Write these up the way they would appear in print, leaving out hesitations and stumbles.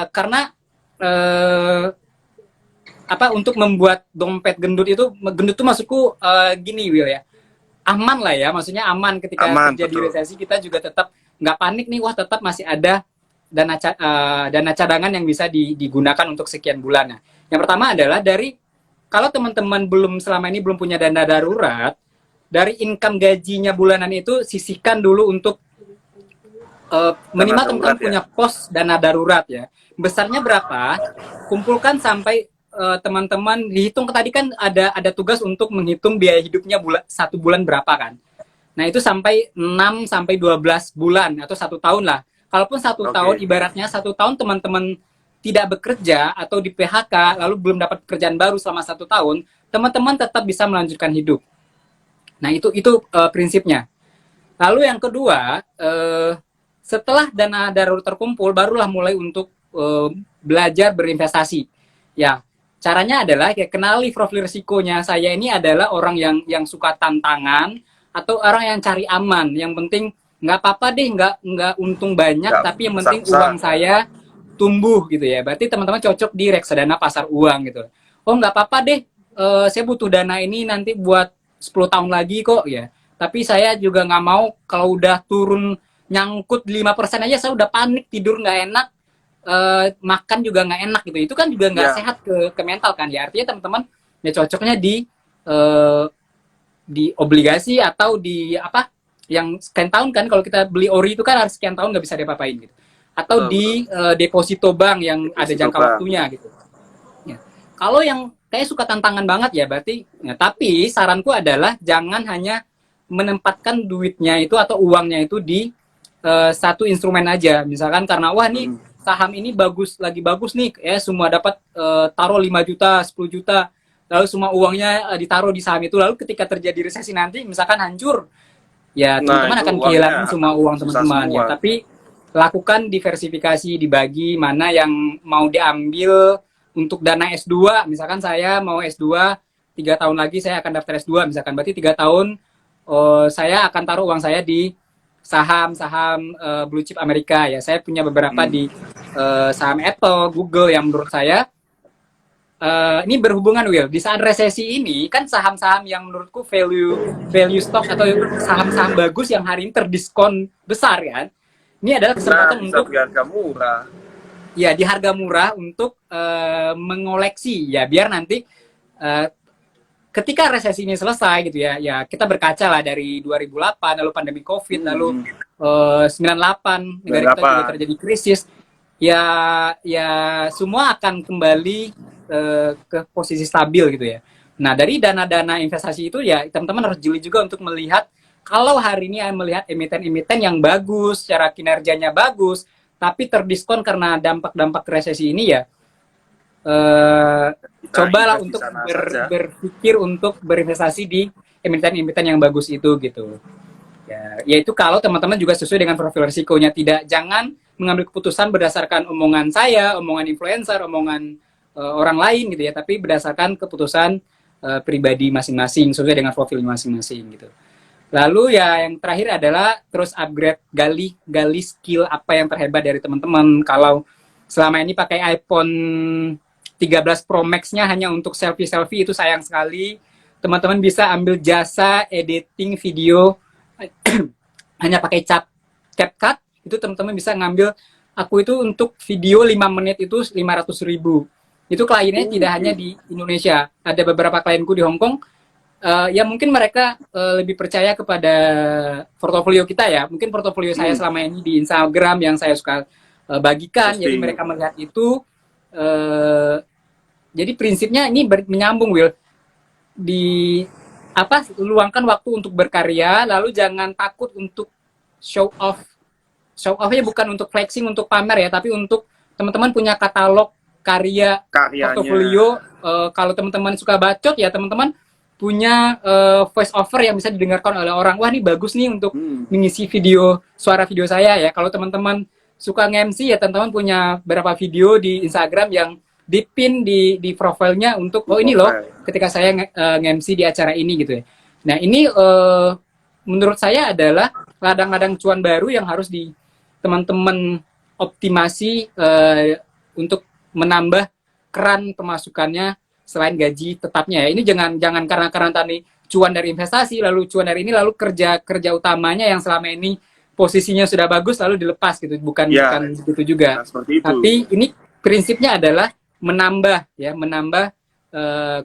karena untuk membuat dompet gendut itu maksudku gini Will ya, aman lah ya, maksudnya aman ketika Aman, terjadi betul. resesi kita juga tetap nggak panik nih, wah tetap masih ada dana cadangan yang bisa digunakan untuk sekian bulan. Nah, yang pertama adalah dari kalau teman-teman selama ini belum punya dana darurat, dari income gajinya bulanan itu sisihkan dulu untuk Dana minimal darurat teman-teman ya. punya pos dana darurat ya. Besarnya berapa? Kumpulkan sampai teman-teman dihitung. Tadi kan ada tugas untuk menghitung biaya hidupnya satu bulan berapa kan. Nah itu sampai 6 sampai 12 bulan atau satu tahun lah. Kalaupun satu tahun, Oke. ibaratnya satu tahun teman-teman tidak bekerja atau di PHK lalu belum dapat pekerjaan baru selama satu tahun, teman-teman tetap bisa melanjutkan hidup. Nah itu prinsipnya. Lalu yang kedua, setelah dana darurat terkumpul, barulah mulai untuk belajar berinvestasi. Ya, caranya adalah kayak kenali profil risikonya. Saya ini adalah orang yang suka tantangan atau orang yang cari aman. Yang penting nggak apa-apa deh, nggak untung banyak, Nggak tapi yang penting besar-besar. uang saya tumbuh gitu ya. Berarti teman-teman cocok di reksadana pasar uang gitu. Oh nggak apa-apa deh, saya butuh dana ini nanti buat 10 tahun lagi kok ya. Tapi saya juga nggak mau kalau udah turun nyangkut 5% aja saya udah panik, tidur nggak enak, makan juga nggak enak gitu. Itu kan juga nggak Ya, sehat ke mental kan ya. Artinya teman-teman ya cocoknya uh, di obligasi atau di apa yang sekian tahun kan, kalau kita beli ori itu kan harus sekian tahun nggak bisa diapa-apain gitu. Atau betul, betul. di deposito bank yang ada Deposito jangka bank. waktunya gitu. Ya. Kalau yang kayak suka tantangan banget ya berarti, ya, tapi saranku adalah jangan hanya menempatkan duitnya itu atau uangnya itu di satu instrumen aja. Misalkan karena wah nih Hmm. saham ini lagi bagus nih, ya semua dapat taruh 5 juta, 10 juta, lalu semua uangnya ditaruh di saham itu, lalu ketika terjadi resesi nanti misalkan hancur, ya Nah, teman-teman itu akan uangnya kehilangan akan semua uang susah teman-teman semua. ya. Tapi lakukan diversifikasi, dibagi mana yang mau diambil untuk dana S2. Misalkan saya mau S2 3 tahun lagi saya akan daftar S2 misalkan, berarti 3 tahun saya akan taruh uang saya di saham-saham blue chip Amerika ya. Saya punya beberapa Hmm. di saham Apple, Google yang menurut saya ini berhubungan Will. Di saat resesi ini kan saham-saham yang menurutku value value stock atau saham-saham bagus yang hari ini terdiskon besar kan. Ini adalah Nah, kesempatan bisa untuk beli harga murah. ya di harga murah untuk mengoleksi ya, biar nanti uh, ketika resesi ini selesai gitu ya, ya kita berkaca lah dari 2008 lalu pandemi Covid lalu Hmm. 98 negara kita juga 98. terjadi krisis, ya ya semua akan kembali ke posisi stabil gitu ya. Nah dari dana-dana investasi itu ya teman-teman harus jeli juga untuk melihat kalau hari ini melihat emiten-emiten yang bagus, secara kinerjanya bagus, tapi terdiskon karena dampak-dampak resesi ini ya, Kita cobalah invest di untuk sana saja. berpikir untuk berinvestasi di emiten-emiten yang bagus itu gitu. Ya, yaitu kalau teman-teman juga sesuai dengan profil risikonya, tidak jangan mengambil keputusan berdasarkan omongan saya, omongan influencer, omongan orang lain gitu ya, tapi berdasarkan keputusan pribadi masing-masing sesuai dengan profil masing-masing gitu. Lalu ya yang terakhir adalah terus upgrade, gali skill apa yang terhebat dari teman-teman. Kalau selama ini pakai iPhone 13 Pro Max-nya hanya untuk selfie-selfie, itu sayang sekali. Teman-teman bisa ambil jasa editing video hanya pakai CapCut, itu teman-teman bisa ngambil, aku itu untuk video 5 menit itu 500.000. Itu kliennya tidak hanya Oke. di Indonesia, ada beberapa klienku di Hong Kong. Ya mungkin mereka lebih percaya kepada portofolio kita ya. Mungkin portofolio saya Hmm. selama ini di Instagram yang saya suka bagikan, jadi Posting. mereka melihat itu. Uh, jadi prinsipnya ini menyambung Will, di luangkan waktu untuk berkarya, lalu jangan takut untuk show off. Show offnya bukan untuk flexing, untuk pamer ya, tapi untuk teman-teman punya katalog karya, Karyanya. portofolio. Kalau teman-teman suka bacot ya teman-teman punya voice over yang bisa didengarkan oleh orang. Wah ini bagus nih untuk Hmm. mengisi suara video saya ya. Kalau teman-teman suka nge-MC ya teman-teman punya beberapa video di Instagram yang dipin di profilnya untuk Di oh ini loh profile. ketika saya nge-MC di acara ini gitu ya. Nah ini menurut saya adalah ladang-ladang cuan baru yang harus di teman-teman optimasi untuk menambah keran pemasukannya selain gaji tetapnya ya. Ini jangan karena tadi cuan dari investasi lalu cuan dari ini lalu kerja utamanya yang selama ini posisinya sudah bagus lalu dilepas gitu. Bukan Ya, begitu juga. nah seperti itu. Tapi ini prinsipnya adalah menambah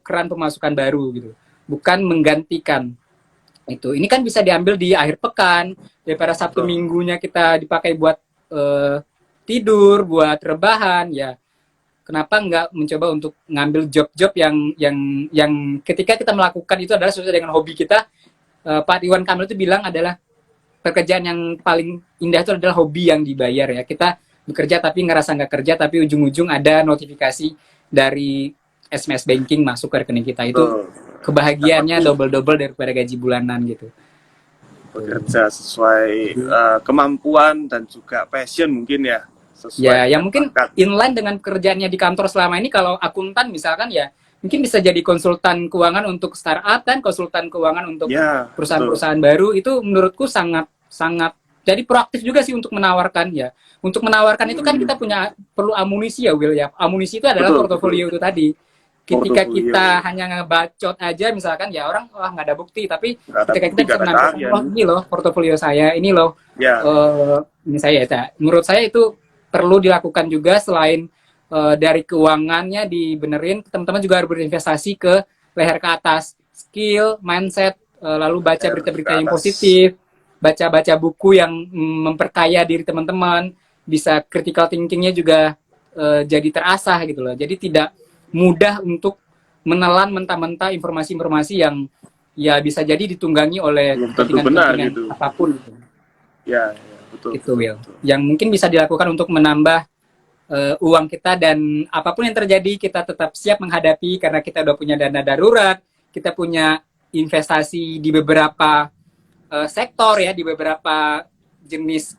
keran pemasukan baru gitu. Bukan menggantikan itu. Ini kan bisa diambil di akhir pekan daripada Sabtu Betul. Minggunya kita dipakai buat tidur, buat rebahan ya. Kenapa nggak mencoba untuk ngambil job-job yang ketika kita melakukan itu adalah sesuai dengan hobi kita. Pak Iwan Kamil itu bilang adalah pekerjaan yang paling indah itu adalah hobi yang dibayar ya. Kita bekerja tapi ngerasa nggak kerja, tapi ujung-ujung ada notifikasi dari SMS banking masuk ke rekening kita. Itu Betul. kebahagiaannya double-double daripada gaji bulanan gitu. Bekerja sesuai kemampuan dan juga passion mungkin ya. Sesuai Ya, yang dengan mungkin bakat. inline dengan kerjaannya di kantor selama ini, kalau akuntan misalkan ya, mungkin bisa jadi konsultan keuangan untuk startup dan konsultan keuangan untuk Ya, betul. perusahaan-perusahaan baru. Itu menurutku sangat jadi proaktif juga sih untuk menawarkan ya. Untuk menawarkan itu kan kita perlu amunisi ya, Will ya. Amunisi itu adalah Betul, portofolio itu tadi. Ketika Portofolio. kita hanya ngebacot aja misalkan ya orang wah nggak ada bukti, tapi Nggak ada ketika bukti, kita bisa nggak ada menampilkan keahlian. wah ini loh portofolio saya, ini loh Ya, ini saya ya. Menurut saya itu perlu dilakukan juga selain dari keuangannya dibenerin, teman-teman juga harus berinvestasi ke leher ke atas, skill, mindset, lalu baca ke berita-berita yang atas. positif, baca-baca buku yang memperkaya diri teman-teman, bisa critical thinkingnya juga jadi terasah gitu loh. Jadi tidak mudah untuk menelan mentah-mentah informasi-informasi yang ya bisa jadi ditunggangi oleh Belum tentu benar kepentingan-kepentingan gitu. apapun gitu. Ya, betul. Itu Will. Yang mungkin bisa dilakukan untuk menambah uang kita, dan apapun yang terjadi kita tetap siap menghadapi karena kita udah punya dana darurat, kita punya investasi di beberapa sektor ya, di beberapa jenis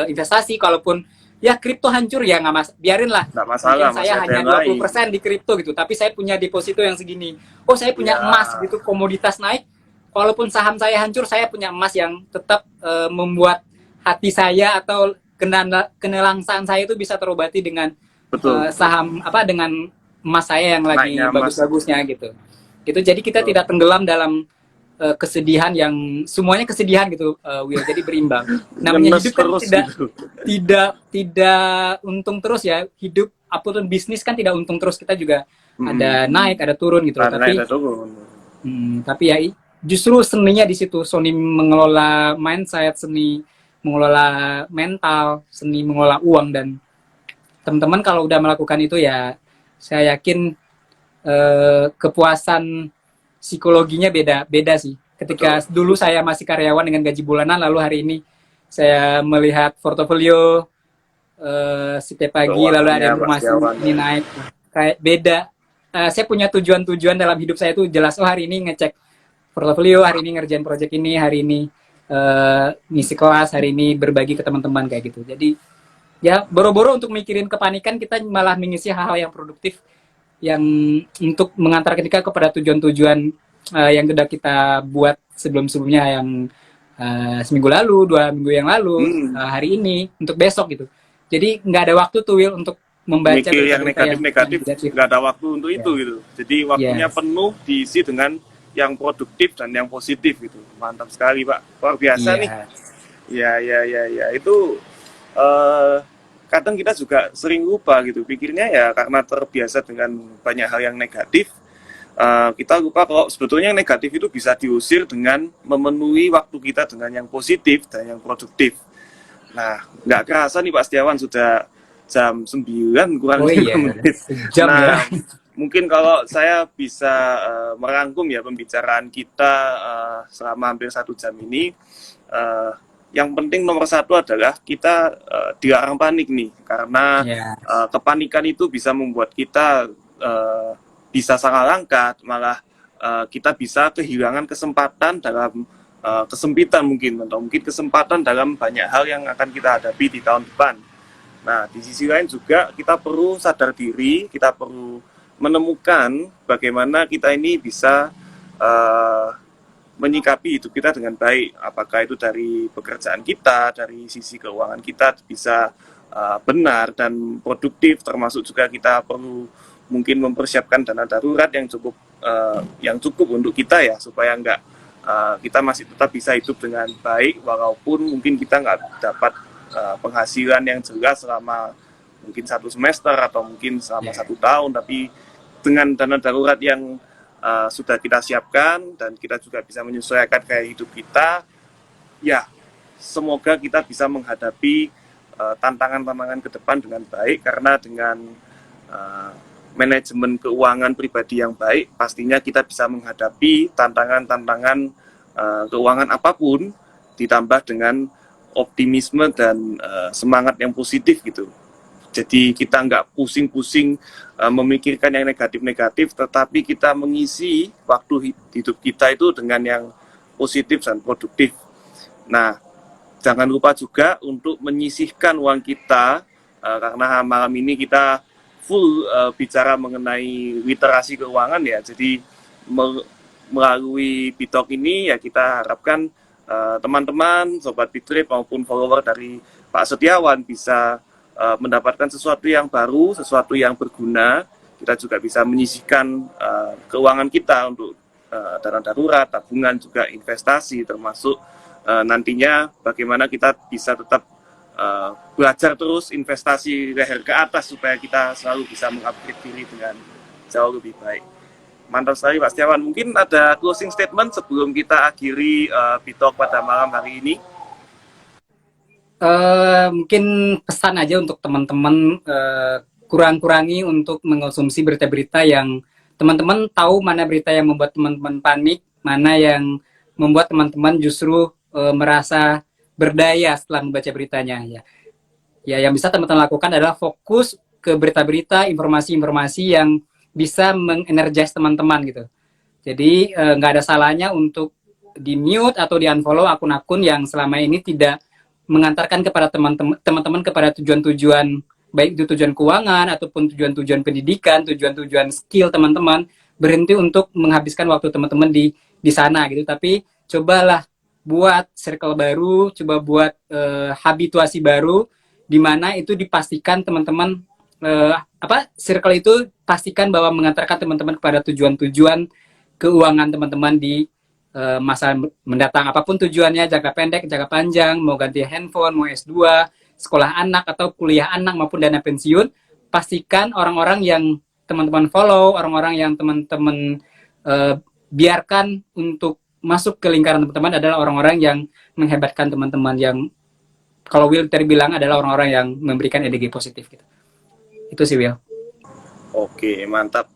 investasi. Kalaupun ya kripto hancur ya nggak biarin lah. Nggak masalah, Mungkin saya masih ada hanya yang lain. 20% di kripto gitu, tapi saya punya deposito yang segini. Oh, saya punya Ya. emas gitu, komoditas naik. Walaupun saham saya hancur, saya punya emas yang tetap membuat hati saya atau kenelangsaan saya itu bisa terobati dengan Betul. saham dengan emas saya yang lagi Naiknya emas. bagus-bagusnya gitu. Gitu. Jadi kita Betul. tidak tenggelam dalam kesedihan yang semuanya kesedihan gitu, Will. Jadi berimbang. Namanya Ngenes hidup kan terus tidak gitu. tidak untung terus ya. Hidup apapun bisnis kan tidak untung terus. Kita juga ada naik, ada turun gitu loh. Ada Tapi naik, ada turun. tapi ya justru seninya di situ. Seni mengelola mindset, seni mengelola mental, seni mengelola uang. Dan teman-teman kalau udah melakukan itu ya, saya yakin kepuasan psikologinya beda sih. Ketika dulu saya masih karyawan dengan gaji bulanan, lalu hari ini saya melihat portofolio setiap pagi, lalu ada Keuangannya, informasi Pak ini naik, kayak beda. Saya punya tujuan-tujuan dalam hidup saya itu jelas. Oh, hari ini ngecek portofolio, hari ini ngerjain project ini, hari ini ngisi kelas, hari ini berbagi ke teman-teman kayak gitu. Jadi ya boro-boro untuk mikirin kepanikan, kita malah mengisi hal-hal yang produktif yang untuk mengantarkan kita kepada tujuan-tujuan yang sudah kita buat sebelum-sebelumnya, yang seminggu lalu, 2 minggu yang lalu, hari ini, untuk besok gitu. Jadi nggak ada waktu tuh, Will, untuk membaca mikir yang berita-berita negatif nggak ada waktu untuk itu gitu. Jadi waktunya penuh diisi dengan yang produktif dan yang positif gitu. Mantap sekali, Pak. Luar biasa nih. Ya. Itu kadang kita juga sering lupa gitu. Pikirnya ya karena terbiasa dengan banyak hal yang negatif, kita lupa kalau sebetulnya yang negatif itu bisa diusir dengan memenuhi waktu kita dengan yang positif dan yang produktif. Nah, nggak kerasa nih Pak Setiawan, sudah jam 9 kurang 5 menit. Jam nah, ya. Mungkin kalau saya bisa merangkum ya pembicaraan kita selama hampir 1 jam ini, yang penting nomor 1 adalah kita dilarang panik nih, karena kepanikan itu bisa membuat kita bisa salah langkah, malah kita bisa kehilangan kesempatan dalam kesempitan mungkin, atau mungkin kesempatan dalam banyak hal yang akan kita hadapi di tahun depan. Nah, di sisi lain juga kita perlu sadar diri, kita perlu menemukan bagaimana kita ini bisa menyikapi hidup kita dengan baik. Apakah itu dari pekerjaan kita, dari sisi keuangan kita bisa benar dan produktif, termasuk juga kita perlu mungkin mempersiapkan dana darurat yang cukup untuk kita ya, supaya kita masih tetap bisa hidup dengan baik walaupun mungkin kita nggak dapat penghasilan yang jelas selama mungkin 1 semester atau mungkin selama 1 tahun, tapi dengan dana darurat yang sudah kita siapkan dan kita juga bisa menyesuaikan gaya hidup kita, ya semoga kita bisa menghadapi tantangan-tantangan ke depan dengan baik, karena dengan manajemen keuangan pribadi yang baik, pastinya kita bisa menghadapi tantangan-tantangan keuangan apapun, ditambah dengan optimisme dan semangat yang positif gitu. Jadi kita nggak pusing-pusing memikirkan yang negatif-negatif, tetapi kita mengisi waktu hidup kita itu dengan yang positif dan produktif. Nah, jangan lupa juga untuk menyisihkan uang kita, karena malam ini kita full bicara mengenai literasi keuangan ya. Jadi melalui Bitalk ini ya kita harapkan teman-teman, Sobat Bitrip maupun follower dari Pak Setiawan bisa mendapatkan sesuatu yang baru, sesuatu yang berguna. Kita juga bisa menyisihkan keuangan kita untuk dana darurat, tabungan, juga investasi, termasuk nantinya bagaimana kita bisa tetap belajar terus investasi leher ke atas supaya kita selalu bisa mengupgrade diri dengan jauh lebih baik. Mantap sekali Pak Setiawan. Mungkin ada closing statement sebelum kita akhiri Bitalk pada malam hari ini. Mungkin pesan aja untuk teman-teman, kurang-kurangi untuk mengkonsumsi berita-berita yang teman-teman tahu mana berita yang membuat teman-teman panik, mana yang membuat teman-teman justru merasa berdaya setelah membaca beritanya ya. Ya, yang bisa teman-teman lakukan adalah fokus ke berita-berita, informasi-informasi yang bisa mengenergize teman-teman gitu. Jadi nggak ada salahnya untuk di mute atau di unfollow akun-akun yang selama ini tidak mengantarkan kepada teman-teman kepada tujuan-tujuan, baik itu tujuan keuangan ataupun tujuan-tujuan pendidikan, tujuan-tujuan skill teman-teman. Berhenti untuk menghabiskan waktu teman-teman di sana gitu. Tapi cobalah buat circle baru, coba buat habituasi baru, di mana itu dipastikan teman-teman circle itu pastikan bahwa mengantarkan teman-teman kepada tujuan-tujuan keuangan teman-teman di masa mendatang, apapun tujuannya, jangka pendek, jangka panjang, mau ganti handphone, mau S2, sekolah anak atau kuliah anak maupun dana pensiun. Pastikan orang-orang yang teman-teman follow, orang-orang yang teman-teman biarkan untuk masuk ke lingkaran teman-teman adalah orang-orang yang menghebatkan teman-teman, yang kalau Will tadi bilang adalah orang-orang yang memberikan energi positif gitu. Itu sih Will. Oke, mantap.